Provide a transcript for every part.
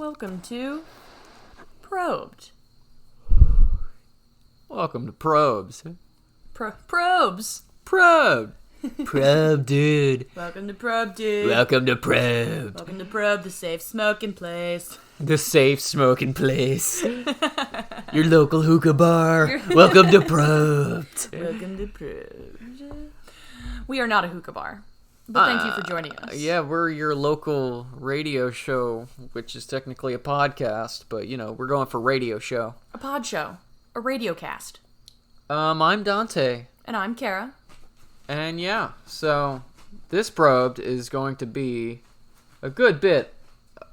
Welcome to Probed. Welcome to Probes. Probes. Probe. Probe, dude. Welcome to Probe, dude. Welcome to Probe. Welcome to Probe, the safe smoking place. The safe smoking place. Your local hookah bar. Welcome to Probed. Welcome to Probed. We are not a hookah bar, but thank you for joining us. Yeah, we're your local radio show, which is technically a podcast, but, you know, we're going for radio show. A pod show. A radio cast. I'm Dante. And I'm Kara. And yeah, so this Probed is going to be a good bit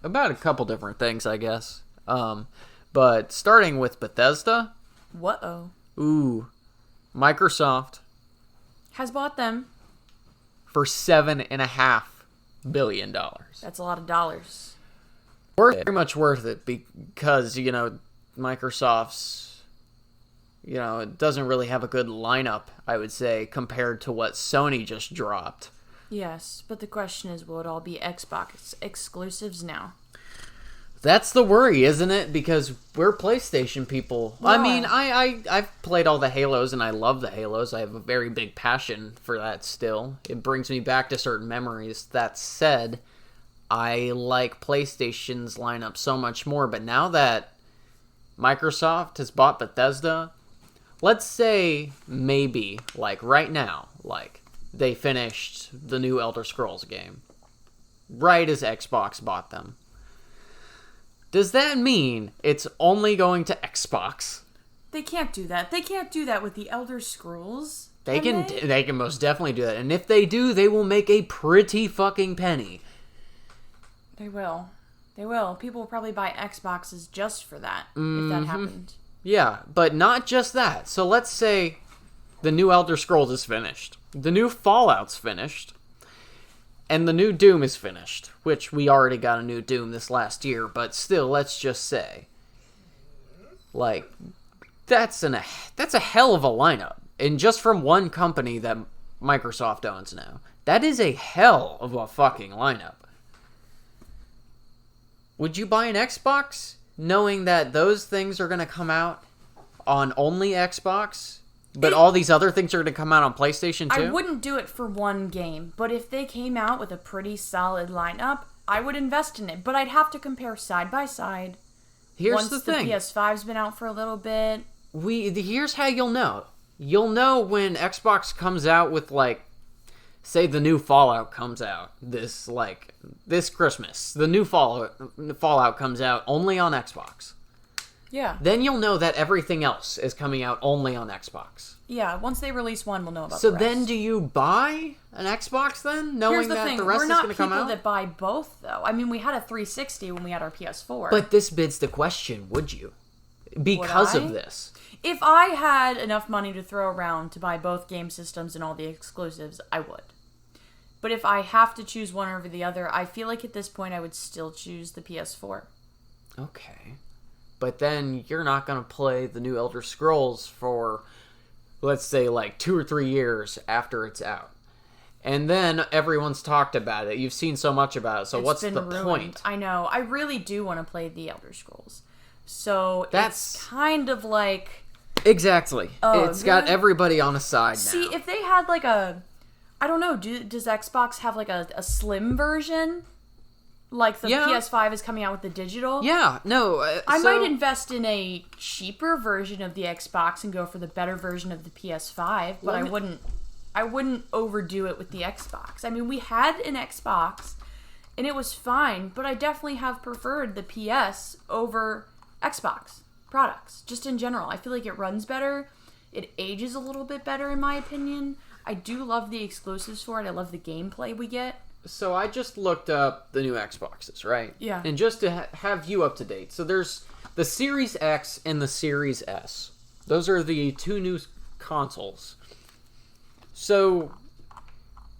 about a couple different things, I guess. But starting with Bethesda. Whoa. Ooh. Microsoft. Has bought them. For $7.5 billion. That's a lot of dollars. Very much worth it because, you know, Microsoft's, you know, it doesn't really have a good lineup, I would say, compared to what Sony just dropped. Yes, but the question is, will it all be Xbox exclusives now? That's the worry, isn't it? Because we're PlayStation people. Yeah. I mean, I've played all the Halos, and I love the Halos. I have a very big passion for that still. It brings me back to certain memories. That said, I like PlayStation's lineup so much more. But now that Microsoft has bought Bethesda, let's say maybe, like right now, like they finished the new Elder Scrolls game. Right as Xbox bought them. Does that mean it's only going to Xbox? They can't do that. They can't do that with the Elder Scrolls. They can most definitely do that. And if they do, they will make a pretty fucking penny. They will. They will. People will probably buy Xboxes just for that, if that happened. Yeah, but not just that. So let's say the new Elder Scrolls is finished. The new Fallout's finished. And the new Doom is finished, which we already got a new Doom this last year, but still, let's just say, like, that's a hell of a lineup. And just from one company that Microsoft owns now. That is a hell of a fucking lineup. Would you buy an Xbox knowing that those things are going to come out on only Xbox? But all these other things are going to come out on PlayStation too? I wouldn't do it for one game, but if they came out with a pretty solid lineup, I would invest in it. But I'd have to compare side by side. Here's the thing. Once the PS5's been out for a little bit. Here's how you'll know. You'll know when Xbox comes out with, like, say the new Fallout comes out this Christmas. The new Fallout comes out only on Xbox. Yeah. Then you'll know that everything else is coming out only on Xbox. Yeah, once they release one, we'll know about the rest. So then do you buy an Xbox then, knowing that the rest is going to come out? We're not people that buy both, though. I mean, we had a 360 when we had our PS4. But this bids the question, would you? Because of this. If I had enough money to throw around to buy both game systems and all the exclusives, I would. But if I have to choose one over the other, I feel like at this point I would still choose the PS4. Okay. But then you're not going to play the new Elder Scrolls for, let's say, like 2 or 3 years after it's out. And then everyone's talked about it. You've seen so much about it. So what's the point? I know. I really do want to play the Elder Scrolls. So That's it's kind of like... Exactly. It's got everybody on a side now. See, if they had like a... I don't know. Does Xbox have like a slim version? Like the PS5 is coming out with the digital? Yeah, no. I might invest in a cheaper version of the Xbox and go for the better version of the PS5, but I wouldn't overdo it with the Xbox. I mean, we had an Xbox and it was fine, but I definitely have preferred the PS over Xbox products, just in general. I feel like it runs better. It ages a little bit better in my opinion. I do love the exclusives for it. I love the gameplay we get. So I just looked up the new Xboxes, right? Yeah. And just to have you up to date. So there's the Series X and the Series S. Those are the two new consoles. So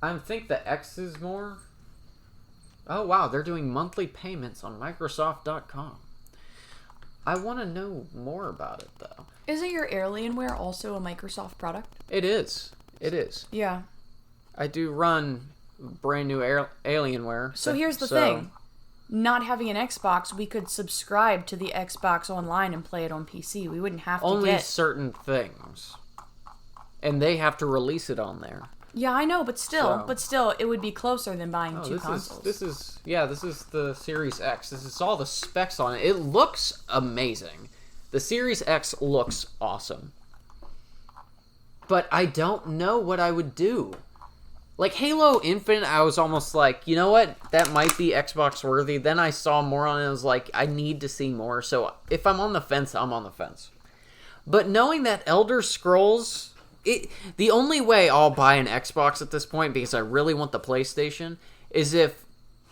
I think the X is more. Oh, wow. They're doing monthly payments on Microsoft.com. I want to know more about it, though. Isn't your Alienware also a Microsoft product? It is. It is. Yeah. I do run brand new Alienware. So here's the thing. not having an Xbox, we could subscribe to the Xbox Online and play it on PC. We wouldn't have to Only certain things. And they have to release it on there. Yeah, I know, but still, it would be closer than buying two consoles. This is the Series X. This is all the specs on it. It looks amazing. The Series X looks awesome. But I don't know what I would do. Like, Halo Infinite, I was almost like, you know what? That might be Xbox worthy. Then I saw more on it, and I was like, I need to see more. So if I'm on the fence, I'm on the fence. But knowing that Elder Scrolls... the only way I'll buy an Xbox at this point, because I really want the PlayStation, is if,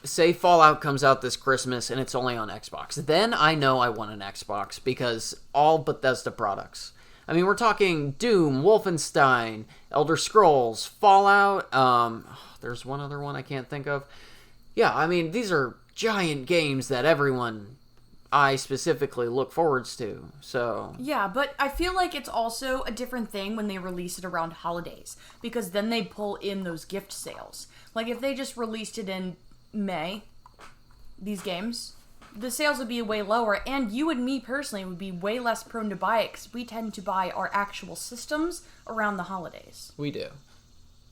say, Fallout comes out this Christmas and it's only on Xbox. Then I know I want an Xbox, because all Bethesda products. I mean, we're talking Doom, Wolfenstein, Elder Scrolls, Fallout, there's one other one I can't think of. Yeah, I mean, these are giant games that I specifically look forwards to, so... Yeah, but I feel like it's also a different thing when they release it around holidays, because then they pull in those gift sales. Like, if they just released it in May, these games, the sales would be way lower, and you and me personally would be way less prone to buy it, because we tend to buy our actual systems around the holidays. We do.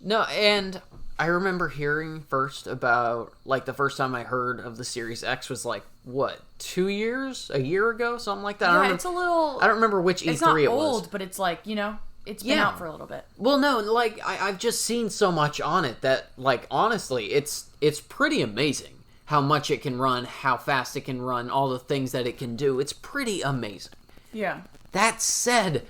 No, and I remember hearing first about, like, the first time I heard of the Series X was, like, what, 2 years? A year ago? Something like that? Yeah, it's a little... I don't remember which E3 it was. It's not old, but it's, like, you know, it's been out for a little bit. Well, no, like, I've just seen so much on it that, like, honestly, it's pretty amazing how much it can run, how fast it can run, all the things that it can do. It's pretty amazing. Yeah. That said...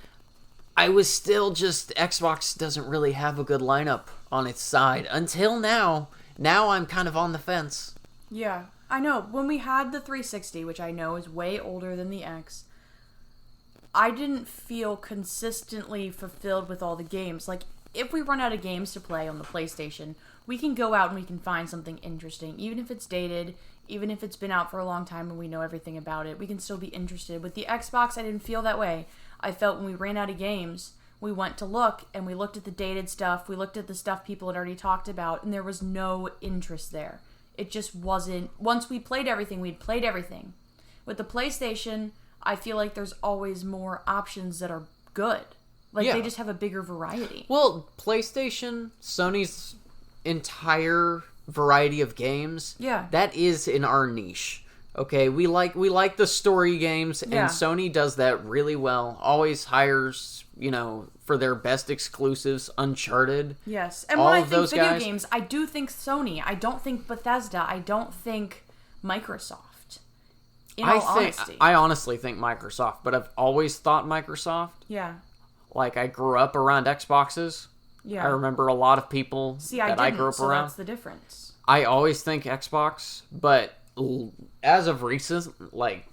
I was still just... Xbox doesn't really have a good lineup on its side. Until now. Now I'm kind of on the fence. Yeah, I know. When we had the 360, which I know is way older than the X, I didn't feel consistently fulfilled with all the games. Like, if we run out of games to play on the PlayStation, we can go out and we can find something interesting. Even if it's dated, even if it's been out for a long time and we know everything about it, we can still be interested. With the Xbox, I didn't feel that way. I felt when we ran out of games, we went to look, and we looked at the dated stuff, we looked at the stuff people had already talked about, and there was no interest there. It just wasn't... Once we played everything, we'd played everything. With the PlayStation, I feel like there's always more options that are good. Like, they just have a bigger variety. Well, PlayStation, Sony's entire variety of games, that is in our niche. Okay, we like the story games, and Sony does that really well. Always hires, you know, for their best exclusives, Uncharted. Yes, and when I think video games, I do think Sony. I don't think Bethesda. I don't think Microsoft. In all honesty. I honestly think Microsoft, but I've always thought Microsoft. Yeah. Like, I grew up around Xboxes. Yeah. I remember a lot of people that I grew up around. That's the difference. I always think Xbox, but... as of recent, like,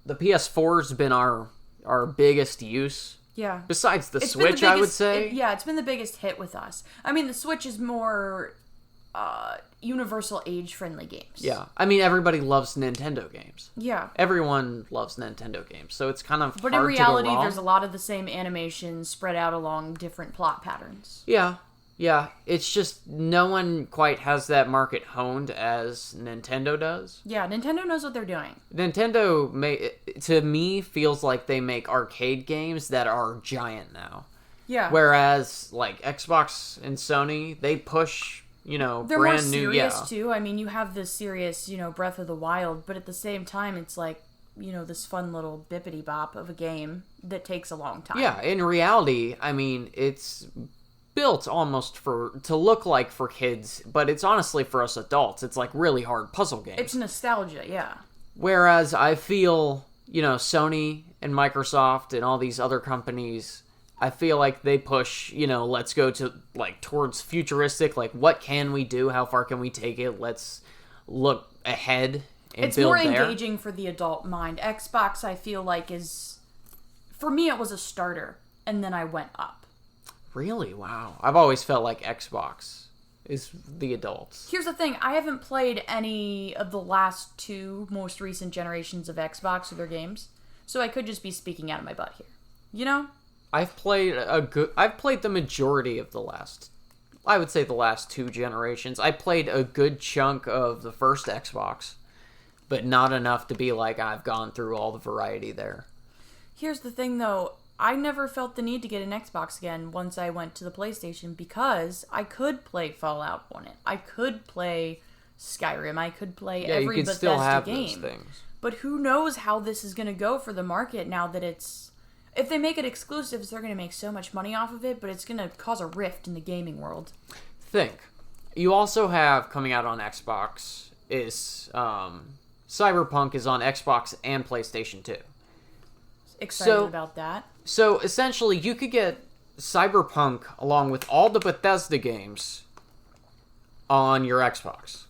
the PS4's been our biggest use. Yeah. Besides the Switch, I would say. It's been the biggest hit with us. I mean, the Switch is more universal age-friendly games. Yeah. I mean, everybody loves Nintendo games. Yeah. Everyone loves Nintendo games, so it's kind of But in reality, there's a lot of the same animations spread out along different plot patterns. Yeah. Yeah, it's just no one quite has that market honed as Nintendo does. Yeah, Nintendo knows what they're doing. Nintendo, to me, feels like they make arcade games that are giant now. Yeah. Whereas, like, Xbox and Sony, they push, you know, they're brand new. They're more serious, too. I mean, you have this serious, you know, Breath of the Wild, but at the same time, it's like, you know, this fun little bippity-bop of a game that takes a long time. Yeah, in reality, I mean, it's... built almost to look like for kids, but it's honestly for us adults. It's like really hard puzzle games. It's nostalgia, yeah. Whereas I feel, you know, Sony and Microsoft and all these other companies, I feel like they push, you know, let's go to, like, towards futuristic, like, what can we do? How far can we take it? Let's look ahead and build there. It's more engaging for the adult mind. Xbox, I feel like, is... For me, it was a starter, and then I went up. Really? Wow. I've always felt like Xbox is the adults. Here's the thing. I haven't played any of the last two most recent generations of Xbox or their games, so I could just be speaking out of my butt here. You know? I've played the majority of the last two generations. I played a good chunk of the first Xbox. but not enough to be like, I've gone through all the variety there. Here's the thing, though. I never felt the need to get an Xbox again once I went to the PlayStation because I could play Fallout on it. I could play Skyrim. I could play every you could Bethesda still have game. those things. But who knows how this is going to go for the market now that it's... If they make it exclusives, they're going to make so much money off of it, but it's going to cause a rift in the gaming world. Think. You also have, coming out on Xbox, is Cyberpunk is on Xbox and PlayStation 2. Excited about that. So, essentially, you could get Cyberpunk along with all the Bethesda games on your Xbox.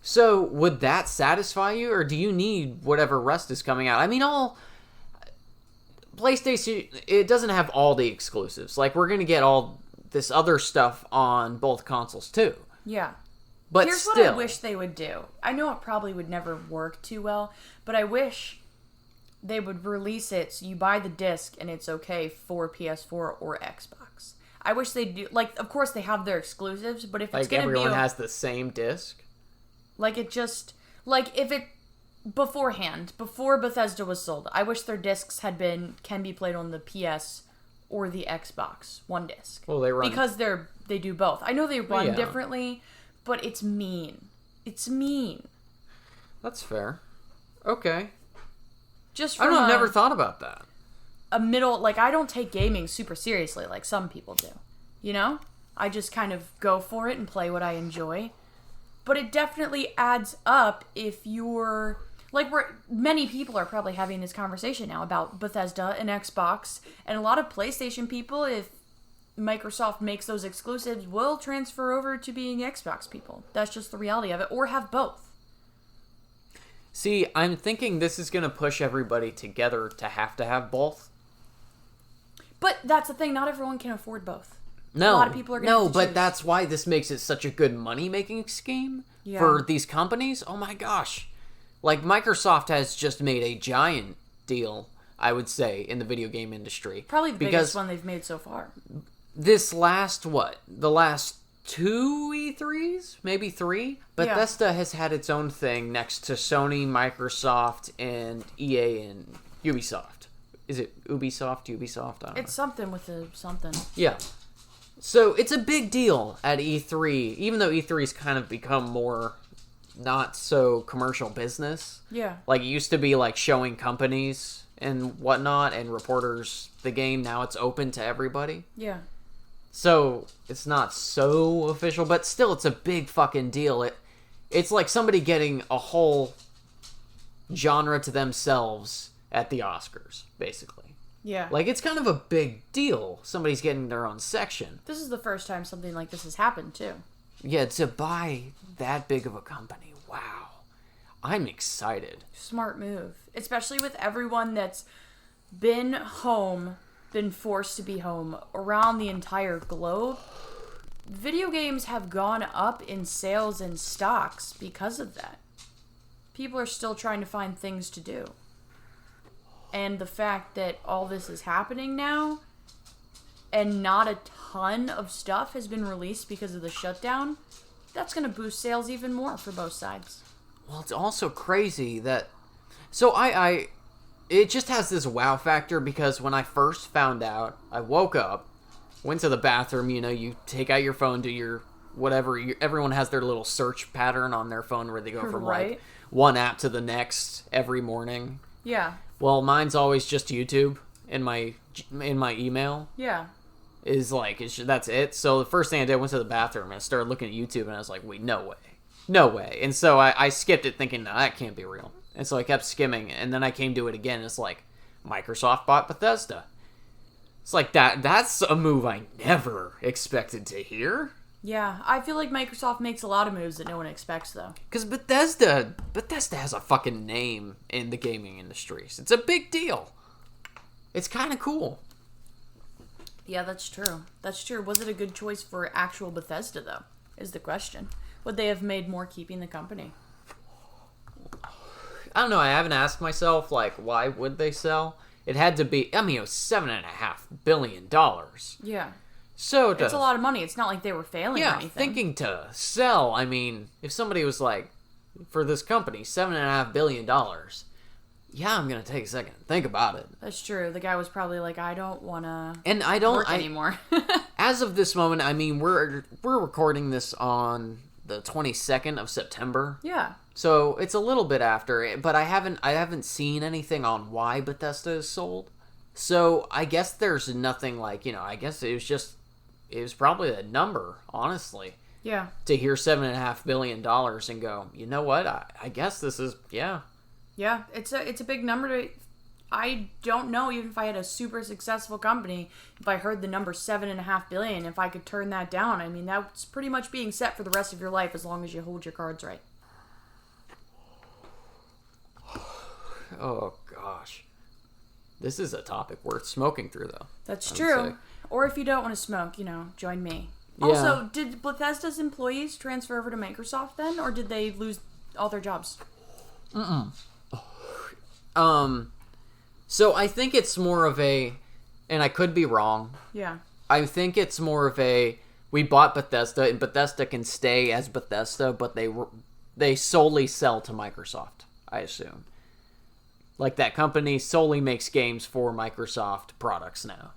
So, would that satisfy you, or do you need whatever rest is coming out? I mean, PlayStation, it doesn't have all the exclusives. Like, we're going to get all this other stuff on both consoles, too. Yeah. But here's still, what I wish they would do. I know it probably would never work too well, but I wish they would release it so you buy the disc and it's okay for PS4 or Xbox. I wish they do. Like, of course they have their exclusives, but if it's like going to be... everyone has the same disc? Like, it just... Like, if it... Beforehand, before Bethesda was sold, I wish their discs can be played on the PS or the Xbox. One disc. Well, they run... Because they do both. I know they run differently, but it's mean. It's mean. That's fair. Okay. Just I don't know, I've never thought about that. A middle, like, I don't take gaming super seriously like some people do. You know? I just kind of go for it and play what I enjoy. But it definitely adds up if you're... Like, many people are probably having this conversation now about Bethesda and Xbox. And a lot of PlayStation people, if Microsoft makes those exclusives, will transfer over to being Xbox people. That's just the reality of it. Or have both. See, I'm thinking this is going to push everybody together to have both. But that's the thing. Not everyone can afford both. No, a lot of people are going to have to choose. That's why this makes it such a good money-making scheme for these companies. Oh my gosh. Like, Microsoft has just made a giant deal, I would say, in the video game industry. Probably the biggest one they've made so far. This last, the last 2 E3s? Maybe 3? Bethesda has had its own thing next to Sony, Microsoft, and EA and Ubisoft. Is it Ubisoft? I don't know. It's something with a something. Yeah. So it's a big deal at E3, even though E3's kind of become more not so commercial business. Yeah. Like, it used to be like showing companies and whatnot and reporters the game. Now it's open to everybody. Yeah. So it's not so official, but still it's a big fucking deal. It's like somebody getting a whole genre to themselves at the Oscars, basically. Yeah. Like, it's kind of a big deal. Somebody's getting their own section. This is the first time something like this has happened, too. Yeah, to buy that big of a company. Wow. I'm excited. Smart move. Especially with everyone that's been home, been forced to be home around the entire globe. Video games have gone up in sales and stocks because of that. People are still trying to find things to do. And the fact that all this is happening now and not a ton of stuff has been released because of the shutdown, that's going to boost sales even more for both sides. Well, it's also crazy that... So it just has this wow factor because when I first found out, I woke up, went to the bathroom, you take out your phone, do your whatever. Everyone has their little search pattern on their phone where they go from like one app to the next every morning. Yeah. Well, mine's always just YouTube in my email. Yeah. That's it. So the first thing I did, I went to the bathroom and I started looking at YouTube and I was like, wait, no way. And so I skipped it thinking, no, that can't be real. And so I kept skimming and then I came to it again. And it's like, Microsoft bought Bethesda. It's like that's a move I never expected to hear. Yeah, I feel like Microsoft makes a lot of moves that no one expects, though. Because Bethesda has a fucking name in the gaming industry. It's a big deal. It's kind of cool. Yeah, that's true. That's true. Was it a good choice for actual Bethesda, though, is the question. Would they have made more keeping the company? I don't know. I haven't asked myself, like, why would they sell? It had to be, it was $7.5 billion. Yeah. So it's a lot of money. It's not like they were failing or anything. Thinking to sell, if somebody was like, for this company, $7.5 billion. Yeah, I'm going to take a second and think about it. That's true. The guy was probably like, I don't want to work anymore. As of this moment, I mean, we're recording this on the 22nd of September. Yeah. So it's a little bit after it, but I haven't seen anything on why Bethesda is sold. So I guess there's nothing like, I guess it was probably a number, honestly. Yeah. To hear $7.5 billion and go, you know what? I guess this is, yeah. Yeah, it's a big number. I don't know, even if I had a super successful company, if I heard the number $7.5 billion, if I could turn that down. I mean, that's pretty much being set for the rest of your life as long as you hold your cards right. Oh, gosh. This is a topic worth smoking through, though. That's true. Or if you don't want to smoke, join me. Yeah. Also, did Bethesda's employees transfer over to Microsoft then, or did they lose all their jobs? So I think it's more of a, and I could be wrong. Yeah. I think it's more of a, we bought Bethesda, and Bethesda can stay as Bethesda, but they solely sell to Microsoft, I assume. Like, that company solely makes games for Microsoft products now.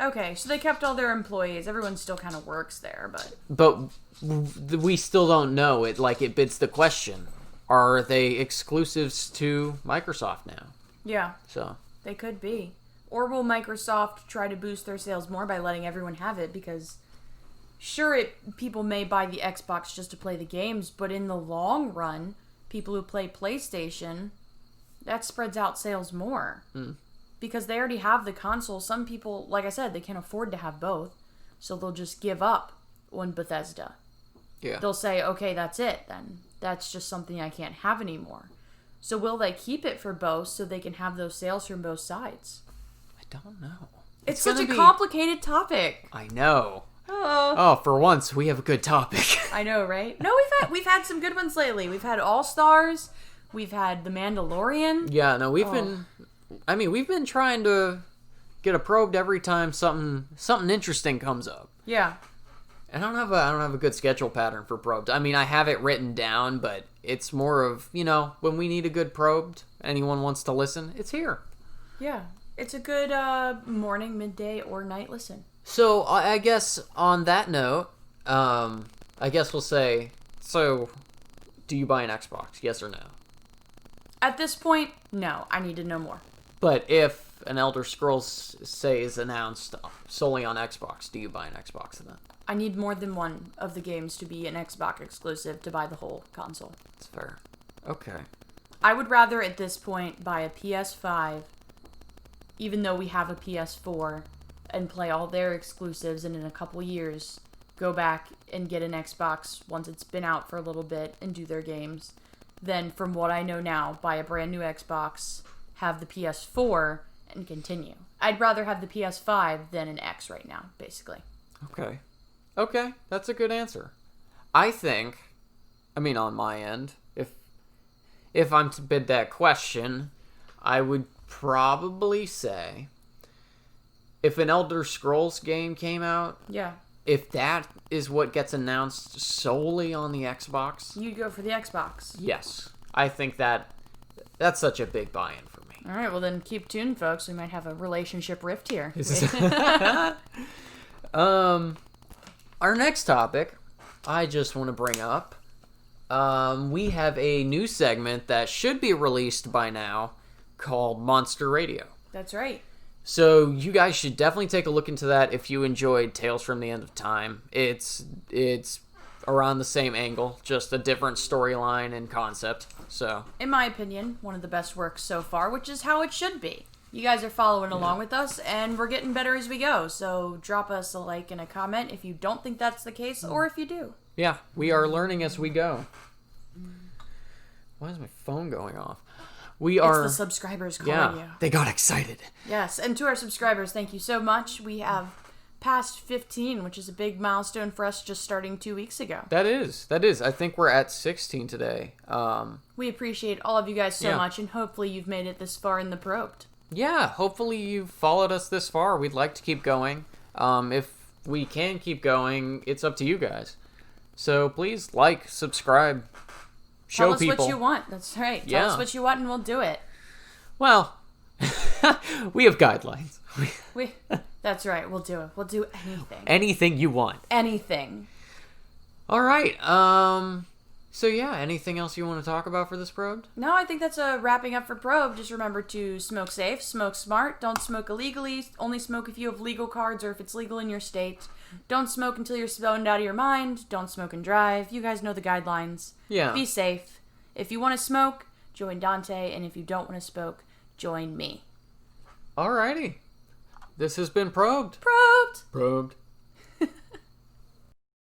Okay, so they kept all their employees. Everyone still kind of works there, But we still don't know. It bids the question. Are they exclusives to Microsoft now? Yeah. So. They could be. Or will Microsoft try to boost their sales more by letting everyone have it? Because, sure, people may buy the Xbox just to play the games, but in the long run, people who play PlayStation, that spreads out sales more. Because they already have the console. Some people, like I said, they can't afford to have both. So they'll just give up on Bethesda. Yeah. They'll say, okay, that's it then. That's just something I can't have anymore. So will they keep it for both so they can have those sales from both sides? I don't know. It's such a complicated topic. I know. Oh, for once, we have a good topic. I know, right? No, we've had some good ones lately. We've had All-Stars. We've had The Mandalorian. Yeah, no, we've been trying to get a probed every time something interesting comes up. Yeah. And I don't have a good schedule pattern for probed. I mean, I have it written down, but it's more of, when we need a good probed, anyone wants to listen, it's here. Yeah. It's a good morning, midday, or night listen. So, I guess on that note, I guess we'll say, so, do you buy an Xbox? Yes or no? At this point, no. I need to know more. But if an Elder Scrolls, say, is announced solely on Xbox, do you buy an Xbox then? I need more than one of the games to be an Xbox exclusive to buy the whole console. That's fair. Okay. I would rather, at this point, buy a PS5, even though we have a PS4, and play all their exclusives, and in a couple years, go back and get an Xbox once it's been out for a little bit and do their games, than, from what I know now, buy a brand new Xbox, have the PS4, and continue. I'd rather have the PS5 than an X right now, basically. Okay, that's a good answer. I think, on my end, if I'm to bid that question, I would probably say, if an Elder Scrolls game came out, yeah, if that is what gets announced solely on the Xbox, you'd go for the Xbox. Yes, I think that's such a big buy-in for me. All right, well then keep tuned, folks. We might have a relationship rift here. Our next topic, I just want to bring up, we have a new segment that should be released by now called Monster Radio. That's right. So you guys should definitely take a look into that if you enjoyed Tales from the End of Time. It's around the same angle, just a different storyline and concept. So, in my opinion, one of the best works so far, which is how it should be. You guys are following along with us, and we're getting better as we go. So drop us a like and a comment if you don't think that's the case, or if you do. Yeah, we are learning as we go. Why is my phone going off? It's the subscribers calling you. They got excited. Yes, and to our subscribers, thank you so much. We have passed 15, which is a big milestone for us just starting 2 weeks ago. That is. I think we're at 16 today. We appreciate all of you guys so much, and hopefully you've made it this far in the probed. Yeah, hopefully you've followed us this far. We'd like to keep going. If we can keep going, it's up to you guys. So please like, subscribe, show Tell us people. what you want. That's right. Tell us what you want and we'll do it. Well, we have guidelines. That's right. We'll do it. We'll do anything. Anything you want. Anything. All right. So yeah, anything else you want to talk about for this probe? No, I think that's a wrapping up for probe. Just remember to smoke safe, smoke smart, don't smoke illegally, only smoke if you have legal cards or if it's legal in your state. Don't smoke until you're stoned out of your mind. Don't smoke and drive. You guys know the guidelines. Yeah. Be safe. If you want to smoke, join Dante, and if you don't want to smoke, join me. Alrighty. This has been Probed. Probed! Probed.